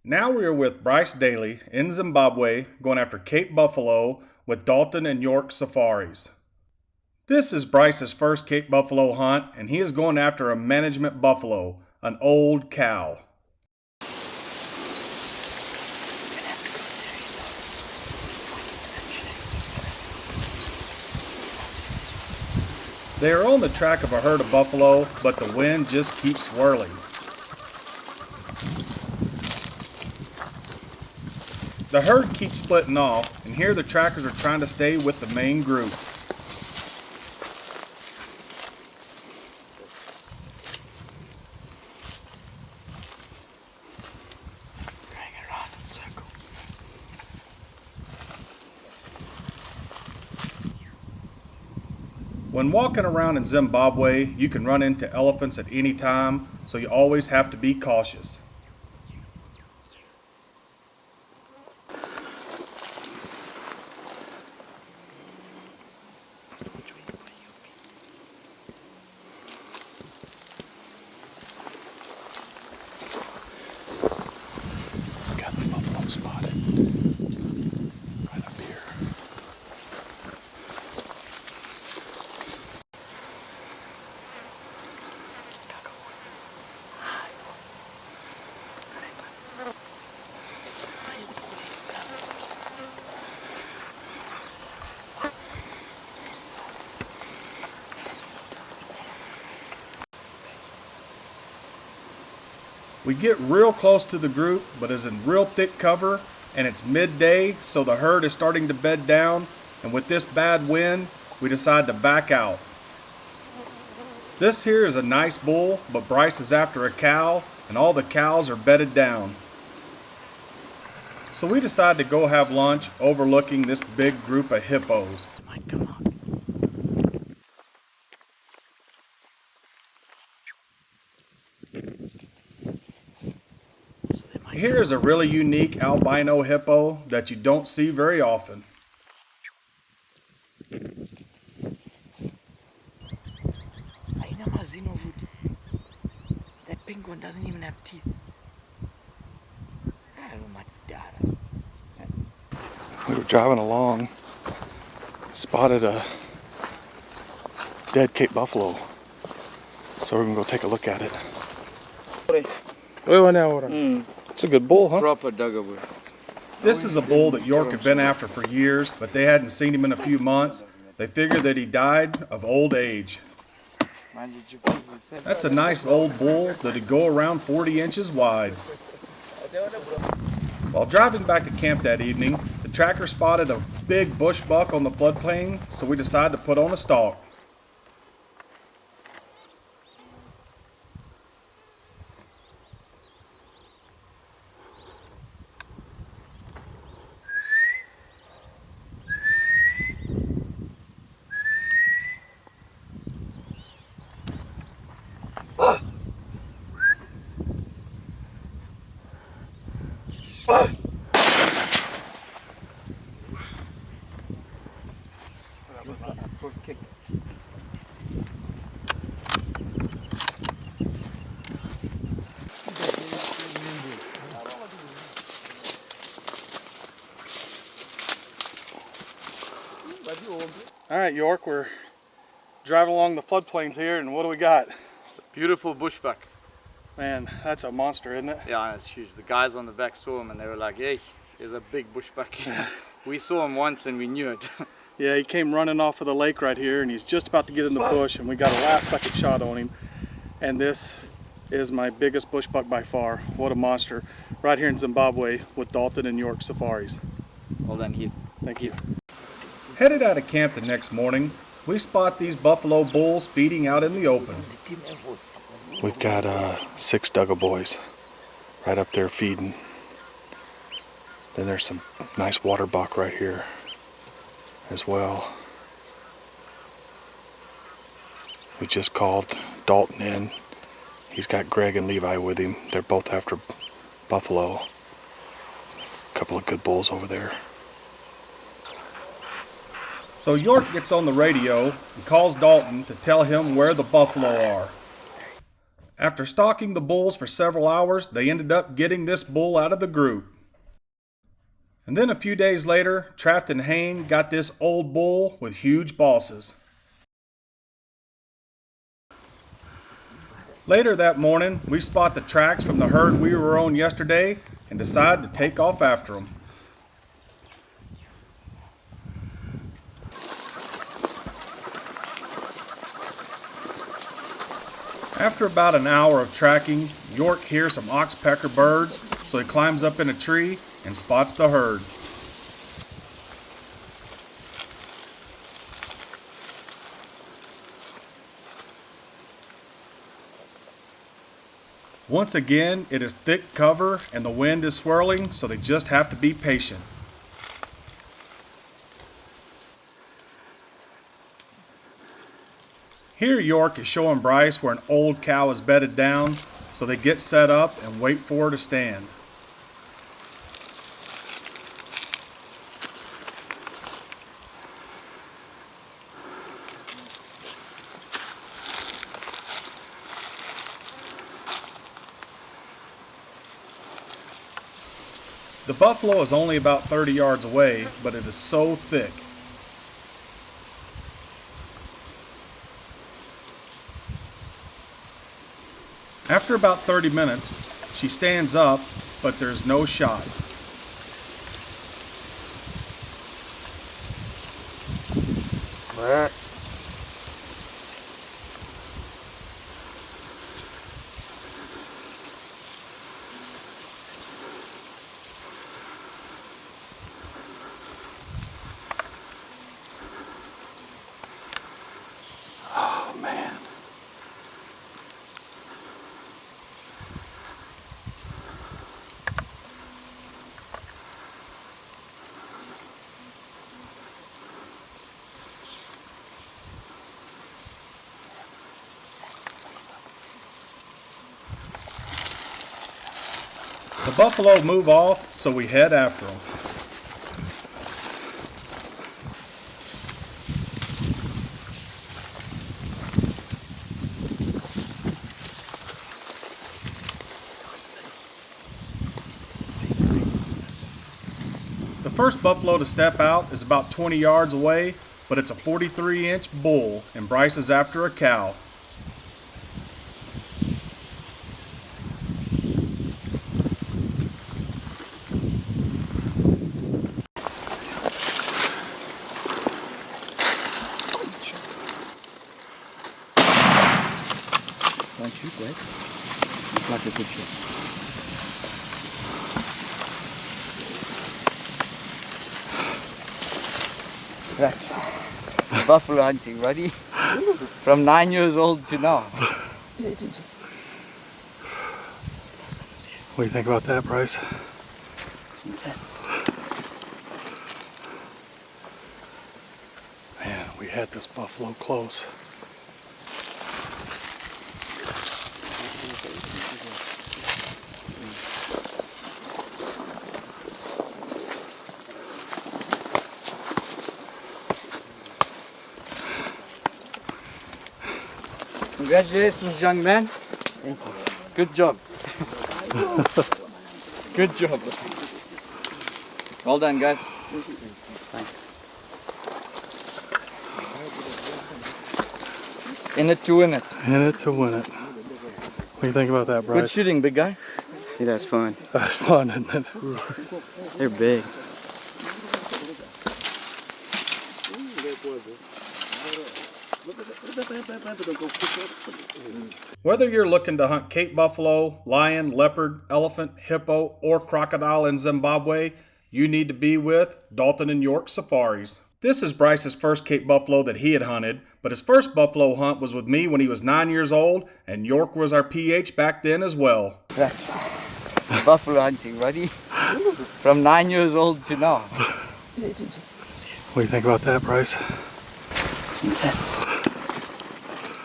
Now we are with Brice Daly in Zimbabwe going after Cape Buffalo with Dalton and York Safaris. This is Bryce's first Cape Buffalo hunt, and he is going after a management buffalo, an old cow. They are on the track of a herd of buffalo, but the wind just keeps swirling. The herd keeps splitting off, and here the trackers are trying to stay with the main group. Going around in circles. When walking around in Zimbabwe, you can run into elephants at any time, so you always have to be cautious. Got the buffalo spotted. Right up here. We get real close to the group, but is in real thick cover, and it's midday, so the herd is starting to bed down, and with this bad wind, we decide to back out. This here is a nice bull, but Bryce is after a cow, and all the cows are bedded down. So we decide to go have lunch overlooking this big group of hippos. Might come out. Here is a really unique albino hippo that you don't see very often. That pink one doesn't even have teeth. We were driving along, spotted a dead Cape buffalo, so we're gonna go take a look at it. It's a good bull, huh? Proper Duggerwood. This is a bull that York had been after for years, but they hadn't seen him in a few months. They figured that he died of old age. That's a nice old bull that'd go around 40 inches wide. While driving back to camp that evening, the tracker spotted a big bushbuck on the floodplain, so we decided to put on a stalk. Kick. All right, York, we're driving along the floodplains here, and what do we got? Beautiful bushbuck. Man, that's a monster, isn't it? Yeah, it's huge. The guys on the back saw him and they were like, hey, there's a big bushbuck. We saw him once and we knew it. Yeah, he came running off of the lake right here, and he's just about to get in the bush, and we got a last-second shot on him. And this is my biggest bushbuck by far. What a monster. Right here in Zimbabwe with Dalton and York Safaris. Well done, Heath. Thank you. Headed out of camp the next morning, we spot these buffalo bulls feeding out in the open. We've got 6 Dugger boys right up there feeding. Then there's some nice water buck right here as well. We just called Dalton in. He's got Greg and Levi with him. They're both after buffalo. A couple of good bulls over there. So York gets on the radio and calls Dalton to tell him where the buffalo are. After stalking the bulls for several hours, they ended up getting this bull out of the group. And then a few days later, Traft and Hayne got this old bull with huge bosses. Later that morning, we spot the tracks from the herd we were on yesterday and decide to take off after them. After about an hour of tracking, York hears some oxpecker birds, so he climbs up in a tree and spots the herd. Once again, it is thick cover and the wind is swirling, so they just have to be patient. Here York is showing Bryce where an old cow is bedded down, so they get set up and wait for her to stand. The buffalo is only about 30 yards away, but it is so thick. After about 30 minutes, she stands up, but there's no shot. Oh man. The buffalo move off, so we head after them. The first buffalo to step out is about 20 yards away, but it's a 43-inch bull, and Bryce is after a cow. Don't shoot, right? It's not a good shot. Right. Buffalo hunting, buddy. From 9 years old to now. What do you think about that, Bryce? It's intense. Man, we had this buffalo close. Congratulations, young man. Thank you. Good job. Good job. Well done, guys. Thanks. In it to win it. In it to win it. What do you think about that, Bryce? Good shooting, big guy. Yeah, that's fun. That's fun, isn't it? They're big. Whether you're looking to hunt Cape buffalo, lion, leopard, elephant, hippo, or crocodile in Zimbabwe, you need to be with Dalton York Safaris. This is Bryce's first Cape buffalo that he had hunted, but his first buffalo hunt was with me when he was 9 years old, and York was our PH back then as well. Right. Buffalo hunting, buddy. From 9 years old to now. What do you think about that, Bryce? It's intense.